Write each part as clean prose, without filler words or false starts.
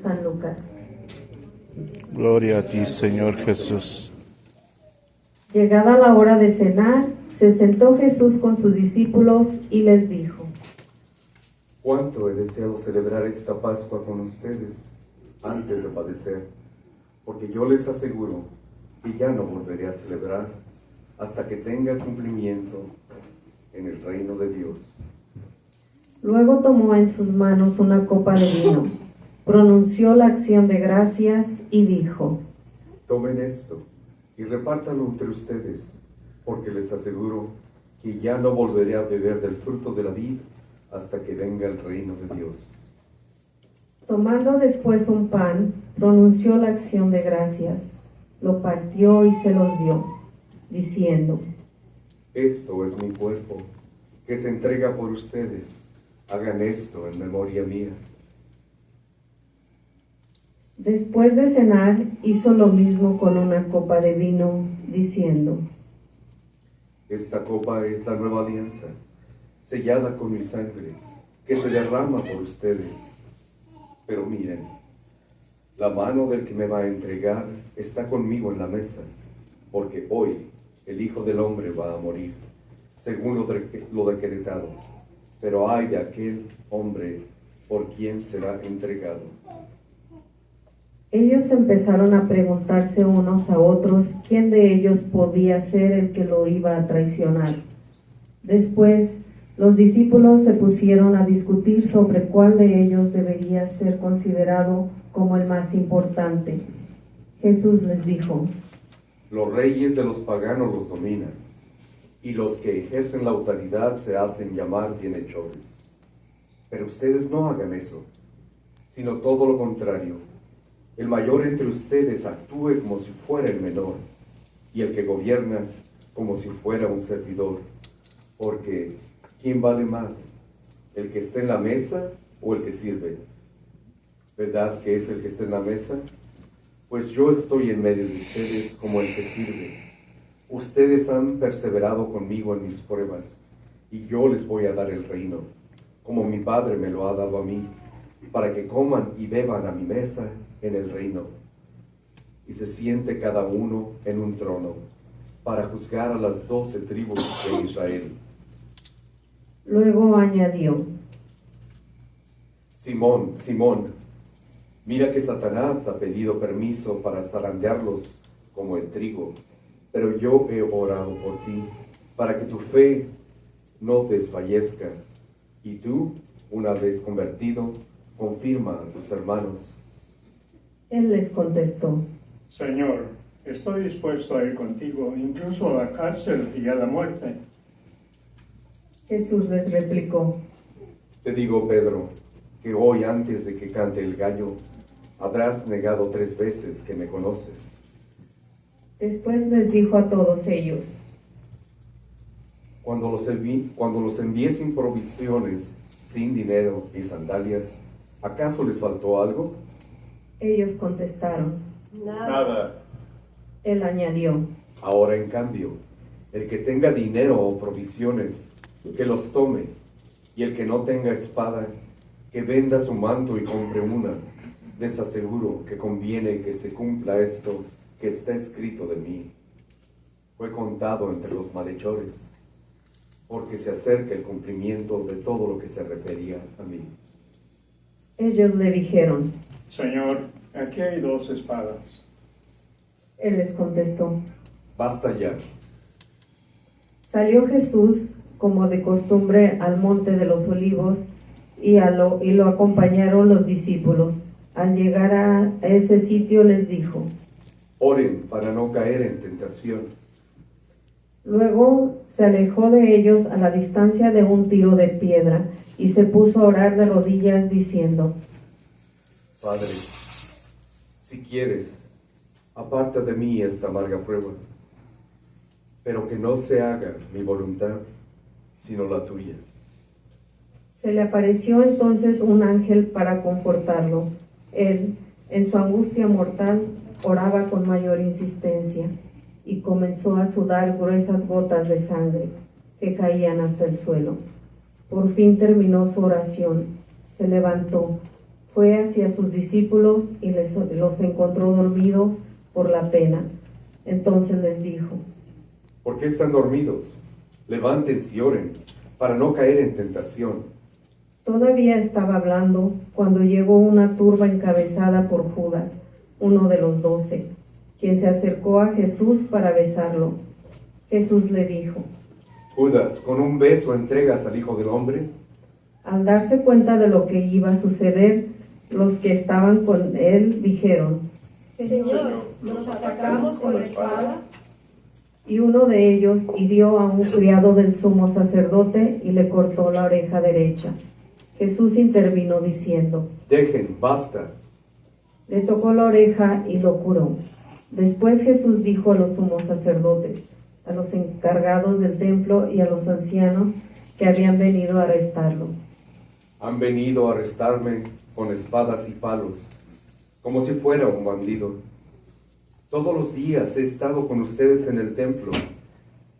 San Lucas. Gloria a ti, Señor Jesús. Llegada la hora de cenar, se sentó Jesús con sus discípulos y les dijo: Cuánto he deseado celebrar esta Pascua con ustedes antes de padecer, porque yo les aseguro que ya no volveré a celebrar hasta que tenga cumplimiento en el reino de Dios. Luego tomó en sus manos una copa de vino, pronunció la acción de gracias y dijo: Tomen esto y repártanlo entre ustedes, porque les aseguro que ya no volveré a beber del fruto de la vid hasta que venga el reino de Dios. Tomando después un pan, pronunció la acción de gracias, lo partió y se los dio, diciendo: Esto es mi cuerpo, que se entrega por ustedes. Hagan esto en memoria mía. Después de cenar, hizo lo mismo con una copa de vino, diciendo: Esta copa es la nueva alianza, sellada con mi sangre, que se derrama por ustedes. Pero miren, la mano del que me va a entregar está conmigo en la mesa, porque hoy el Hijo del Hombre va a morir, según lo decretado. Pero ay de aquel hombre por quien será entregado. Ellos empezaron a preguntarse unos a otros quién de ellos podía ser el que lo iba a traicionar. Después, los discípulos se pusieron a discutir sobre cuál de ellos debería ser considerado como el más importante. Jesús les dijo: Los reyes de los paganos los dominan, y los que ejercen la autoridad se hacen llamar bienhechores. Pero ustedes no hagan eso, sino todo lo contrario. El mayor entre ustedes actúe como si fuera el menor, y el que gobierna como si fuera un servidor. Porque, ¿quién vale más? ¿El que está en la mesa o el que sirve? ¿Verdad que es el que está en la mesa? Pues yo estoy en medio de ustedes como el que sirve. Ustedes han perseverado conmigo en mis pruebas, y yo les voy a dar el reino, como mi Padre me lo ha dado a mí, para que coman y beban a mi mesa en el reino, y se siente cada uno en un trono, para juzgar a las 12 tribus de Israel. Luego añadió: Simón, Simón, mira que Satanás ha pedido permiso para zarandearlos como el trigo, pero yo he orado por ti, para que tu fe no desfallezca, y tú, una vez convertido, confirma a tus hermanos. Él les contestó: Señor, estoy dispuesto a ir contigo, incluso a la cárcel y a la muerte. Jesús les replicó: Te digo, Pedro, que hoy antes de que cante el gallo, habrás negado 3 veces que me conoces. Después les dijo a todos ellos: Cuando los envié sin provisiones, sin dinero y sandalias, ¿acaso les faltó algo? Ellos contestaron: Nada. Él añadió: Ahora, en cambio, el que tenga dinero o provisiones, que los tome, y el que no tenga espada, que venda su manto y compre una. Les aseguro que conviene que se cumpla esto que está escrito de mí. Fue contado entre los malhechores, porque se acerca el cumplimiento de todo lo que se refería a mí. Ellos le dijeron: Señor, aquí hay 2 espadas. Él les contestó: Basta ya. Salió Jesús, como de costumbre, al monte de los olivos, y lo acompañaron los discípulos. Al llegar a ese sitio les dijo: Oren para no caer en tentación. Luego se alejó de ellos a la distancia de un tiro de piedra, y se puso a orar de rodillas diciendo: Padre, si quieres, aparta de mí esta amarga prueba, pero que no se haga mi voluntad, sino la tuya. Se le apareció entonces un ángel para confortarlo. Él, en su angustia mortal, oraba con mayor insistencia, y comenzó a sudar gruesas gotas de sangre que caían hasta el suelo. Por fin terminó su oración, se levantó, Fue hacia sus discípulos y los encontró dormidos por la pena. Entonces les dijo: ¿Por qué están dormidos? Levántense y oren, para no caer en tentación. Todavía estaba hablando cuando llegó una turba encabezada por Judas, uno de los 12, quien se acercó a Jesús para besarlo. Jesús le dijo: Judas, ¿con un beso entregas al Hijo del Hombre? Al darse cuenta de lo que iba a suceder, los que estaban con él dijeron: Señor, ¿nos atacamos con la espada? Y uno de ellos hirió a un criado del sumo sacerdote y le cortó la oreja derecha. Jesús intervino diciendo: Dejen, basta. Le tocó la oreja y lo curó. Después Jesús dijo a los sumos sacerdotes, a los encargados del templo y a los ancianos que habían venido a arrestarlo: Han venido a arrestarme con espadas y palos, como si fuera un bandido. Todos los días he estado con ustedes en el templo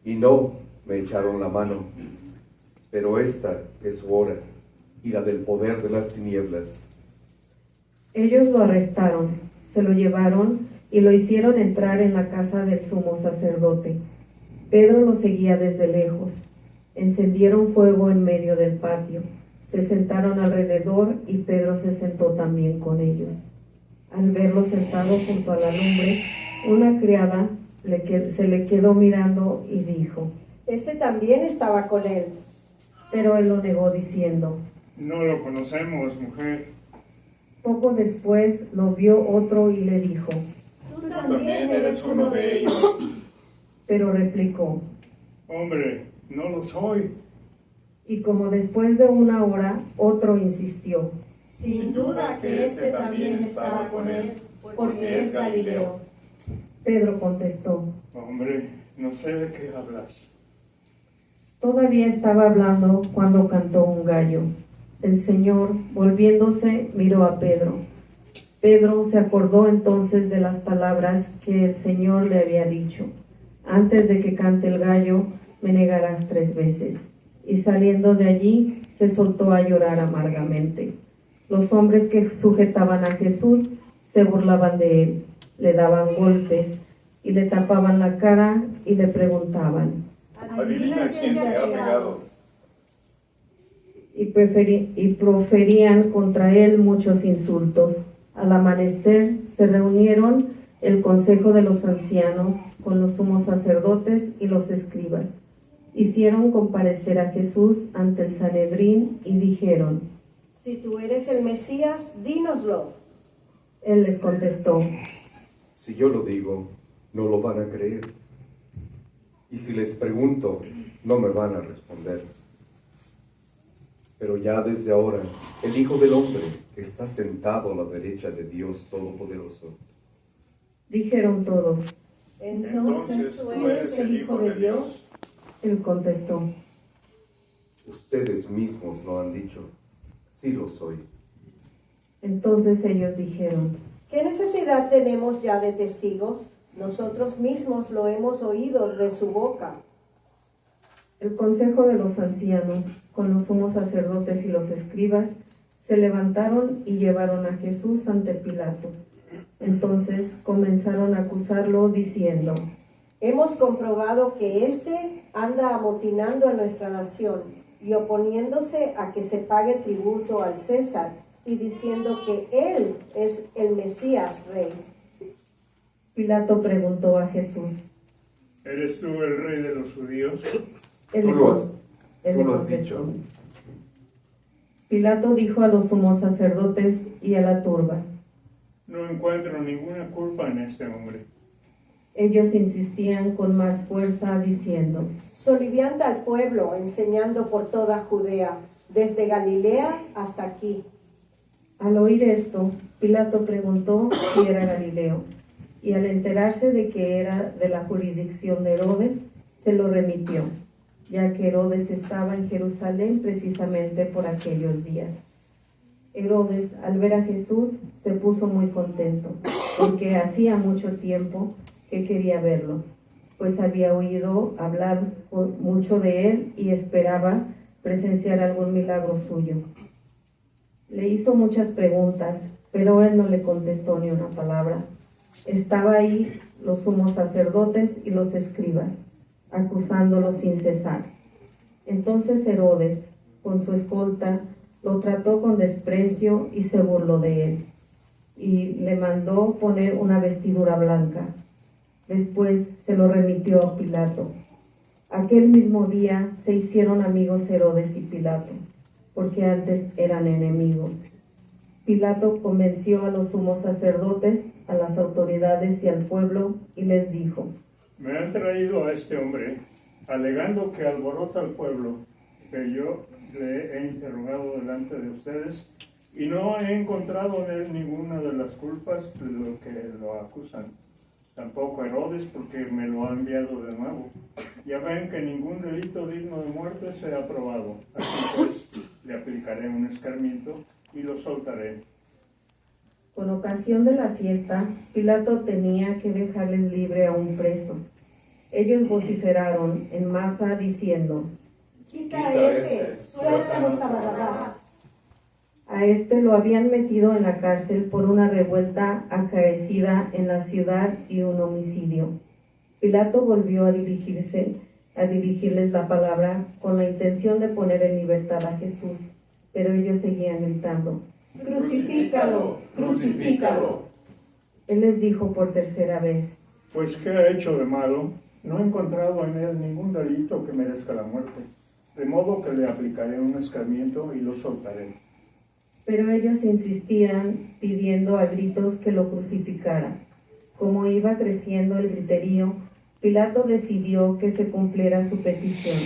y no me echaron la mano. Pero esta es su hora y la del poder de las tinieblas. Ellos lo arrestaron, se lo llevaron y lo hicieron entrar en la casa del sumo sacerdote. Pedro lo seguía desde lejos. Encendieron fuego en medio del patio. Se sentaron alrededor y Pedro se sentó también con ellos. Al verlo sentado junto a la lumbre, una criada se le quedó mirando y dijo: Este también estaba con él. Pero él lo negó diciendo: No lo conocemos, mujer. Poco después lo vio otro y le dijo: Tú también eres uno de ellos. Pero replicó: Hombre, no lo soy. Y como después de una hora, otro insistió: Sin duda que este también estaba con él, porque es Galileo. Pedro contestó: Hombre, no sé de qué hablas. Todavía estaba hablando cuando cantó un gallo. El Señor, volviéndose, miró a Pedro. Pedro se acordó entonces de las palabras que el Señor le había dicho: antes de que cante el gallo, me negarás 3 veces. Y saliendo de allí, se soltó a llorar amargamente. Los hombres que sujetaban a Jesús se burlaban de él, le daban golpes y le tapaban la cara y le preguntaban: Adivina quién te ha pegado. Y proferían contra él muchos insultos. Al amanecer se reunieron el consejo de los ancianos con los sumos sacerdotes y los escribas. Hicieron comparecer a Jesús ante el Sanedrín y dijeron: Si tú eres el Mesías, dínoslo. Él les contestó: Si yo lo digo, no lo van a creer. Y si les pregunto, no me van a responder. Pero ya desde ahora, el Hijo del Hombre está sentado a la derecha de Dios Todopoderoso. Dijeron todos. Entonces tú eres el Hijo de Dios. Él contestó: Ustedes mismos lo han dicho. Sí lo soy. Entonces ellos dijeron: ¿Qué necesidad tenemos ya de testigos? Nosotros mismos lo hemos oído de su boca. El consejo de los ancianos, con los sumos sacerdotes y los escribas, se levantaron y llevaron a Jesús ante Pilato. Entonces comenzaron a acusarlo diciendo: Hemos comprobado que éste anda amotinando a nuestra nación y oponiéndose a que se pague tributo al César y diciendo que él es el Mesías rey. Pilato preguntó a Jesús: ¿Eres tú el rey de los judíos? Él Tú lo has contestó. dicho. Pilato dijo a los sumos sacerdotes y a la turba: No encuentro ninguna culpa en este hombre. Ellos insistían con más fuerza diciendo: Solivianta al pueblo, enseñando por toda Judea, desde Galilea hasta aquí. Al oír esto, Pilato preguntó si era Galileo, y al enterarse de que era de la jurisdicción de Herodes, se lo remitió, ya que Herodes estaba en Jerusalén precisamente por aquellos días. Herodes, al ver a Jesús, se puso muy contento, porque hacía mucho tiempo que quería verlo, pues había oído hablar mucho de él y esperaba presenciar algún milagro suyo. Le hizo muchas preguntas, pero él no le contestó ni una palabra. Estaba ahí los sumos sacerdotes y los escribas, acusándolo sin cesar. Entonces Herodes, con su escolta, lo trató con desprecio y se burló de él, y le mandó poner una vestidura blanca. Después se lo remitió a Pilato. Aquel mismo día se hicieron amigos Herodes y Pilato, porque antes eran enemigos. Pilato convenció a los sumos sacerdotes, a las autoridades y al pueblo, y les dijo: Me han traído a este hombre, alegando que alborota al pueblo, pero yo le he interrogado delante de ustedes y no he encontrado en él ninguna de las culpas de lo que lo acusan. Tampoco Herodes, porque me lo ha enviado de nuevo. Ya ven que ningún delito digno de muerte se ha probado. Así pues, le aplicaré un escarmiento y lo soltaré. Con ocasión de la fiesta, Pilato tenía que dejarles libre a un preso. Ellos vociferaron en masa diciendo: Quita ese, suéltanos a Barrabás. A este lo habían metido en la cárcel por una revuelta acaecida en la ciudad y un homicidio. Pilato volvió a dirigirles la palabra con la intención de poner en libertad a Jesús, pero ellos seguían gritando: Crucifícalo, crucifícalo. Él les dijo por tercera vez: Pues, ¿qué ha hecho de malo? No he encontrado en él ningún delito que merezca la muerte. De modo que le aplicaré un escarmiento y lo soltaré. Pero ellos insistían, pidiendo a gritos que lo crucificara. Como iba creciendo el griterío, Pilato decidió que se cumpliera su petición.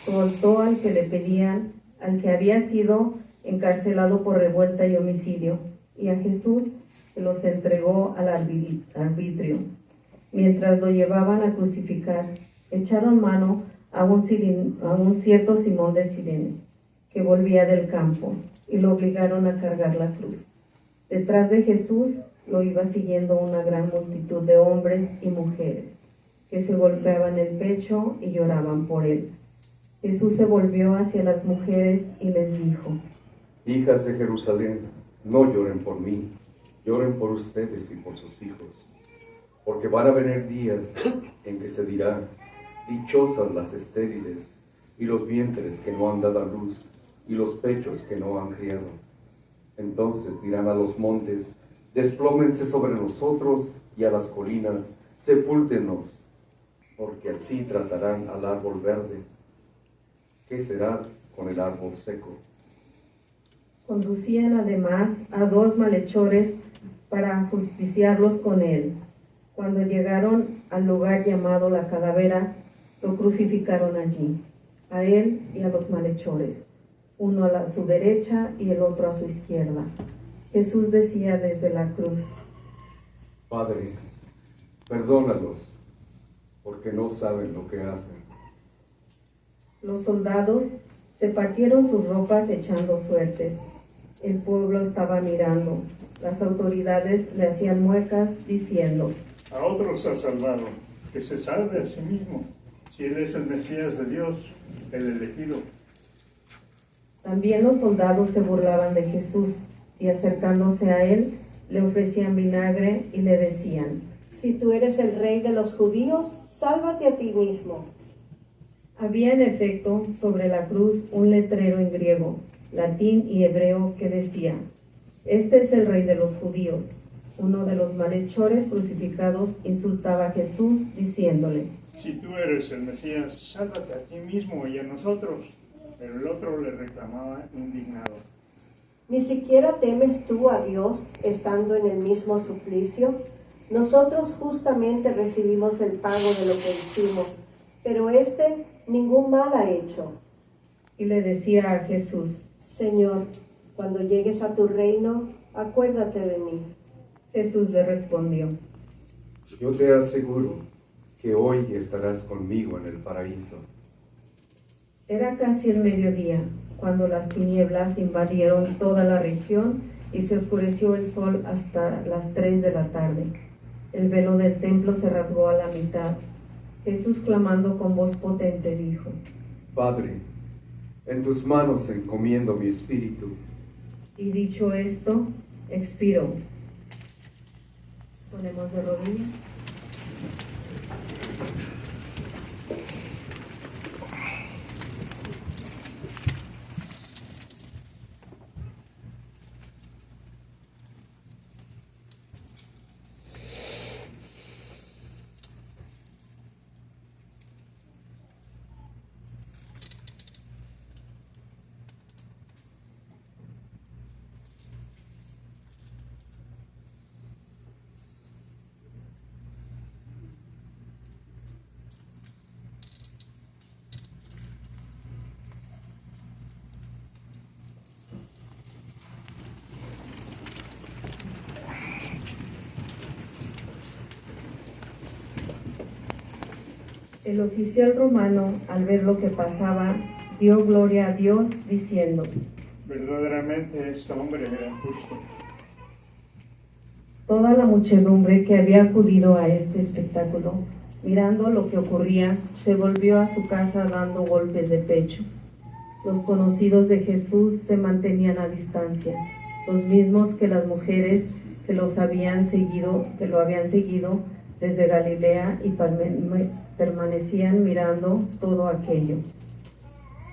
Soltó al que le pedían, al que había sido encarcelado por revuelta y homicidio, y a Jesús se los entregó al arbitrio. Mientras lo llevaban a crucificar, echaron mano a un cierto Simón de Cirene, que volvía del campo, y lo obligaron a cargar la cruz. Detrás de Jesús lo iba siguiendo una gran multitud de hombres y mujeres, que se golpeaban el pecho y lloraban por él. Jesús se volvió hacia las mujeres y les dijo: Hijas de Jerusalén, no lloren por mí, lloren por ustedes y por sus hijos, porque van a venir días en que se dirá: dichosas las estériles y los vientres que no han dado a luz y los pechos que no han criado. Entonces dirán a los montes: desplómense sobre nosotros, y a las colinas: sepúltenos, porque así tratarán al árbol verde. ¿Qué será con el árbol seco? Conducían además a 2 malhechores para ajusticiarlos con él. Cuando llegaron al lugar llamado la Calavera, lo crucificaron allí, a él y a los malhechores, uno a su derecha y el otro a su izquierda. Jesús decía desde la cruz: Padre, perdónalos, porque no saben lo que hacen. Los soldados se partieron sus ropas echando suertes. El pueblo estaba mirando. Las autoridades le hacían muecas diciendo: A otros ha salvado, que se salve a sí mismo, si él es el Mesías de Dios, el elegido. También los soldados se burlaban de Jesús y acercándose a él le ofrecían vinagre y le decían: Si tú eres el rey de los judíos, sálvate a ti mismo. Había en efecto sobre la cruz un letrero en griego, latín y hebreo que decía: Este es el rey de los judíos. Uno de los malhechores crucificados insultaba a Jesús diciéndole: Si tú eres el Mesías, sálvate a ti mismo y a nosotros. Pero el otro le reclamaba indignado: ¿Ni siquiera temes tú a Dios estando en el mismo suplicio? Nosotros justamente recibimos el pago de lo que hicimos, pero este ningún mal ha hecho. Y le decía a Jesús: Señor, cuando llegues a tu reino, acuérdate de mí. Jesús le respondió: Yo te aseguro que hoy estarás conmigo en el paraíso. Era casi el mediodía, cuando las tinieblas invadieron toda la región y se oscureció el sol hasta las 3 de la tarde. El velo del templo se rasgó a la mitad. Jesús, clamando con voz potente, dijo: Padre, en tus manos encomiendo mi espíritu. Y dicho esto, expiró. Ponemos de rodillas. El oficial romano, al ver lo que pasaba, dio gloria a Dios, diciendo: verdaderamente este hombre era justo. Toda la muchedumbre que había acudido a este espectáculo, mirando lo que ocurría, se volvió a su casa dando golpes de pecho. Los conocidos de Jesús se mantenían a distancia, los mismos que las mujeres que lo habían seguido desde Galilea y permanecían mirando todo aquello.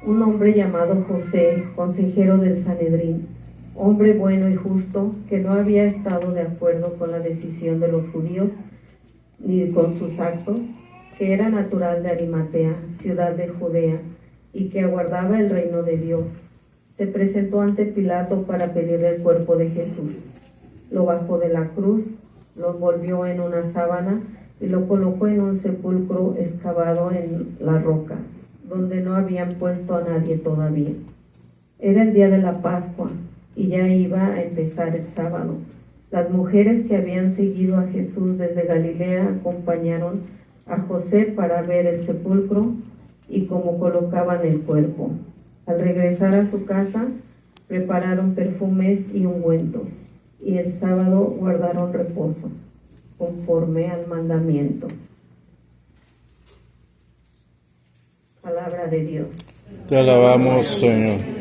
Un hombre llamado José, consejero del Sanedrín, hombre bueno y justo, que no había estado de acuerdo con la decisión de los judíos ni con sus actos, que era natural de Arimatea, ciudad de Judea, y que aguardaba el reino de Dios, se presentó ante Pilato para pedirle el cuerpo de Jesús. Lo bajó de la cruz, lo envolvió en una sábana y lo colocó en un sepulcro excavado en la roca, donde no habían puesto a nadie todavía. Era el día de la Pascua y ya iba a empezar el sábado. Las mujeres que habían seguido a Jesús desde Galilea acompañaron a José para ver el sepulcro y cómo colocaban el cuerpo. Al regresar a su casa, prepararon perfumes y ungüentos, y el sábado guardaron reposo, conforme al mandamiento. Palabra de Dios. Te alabamos, Señor.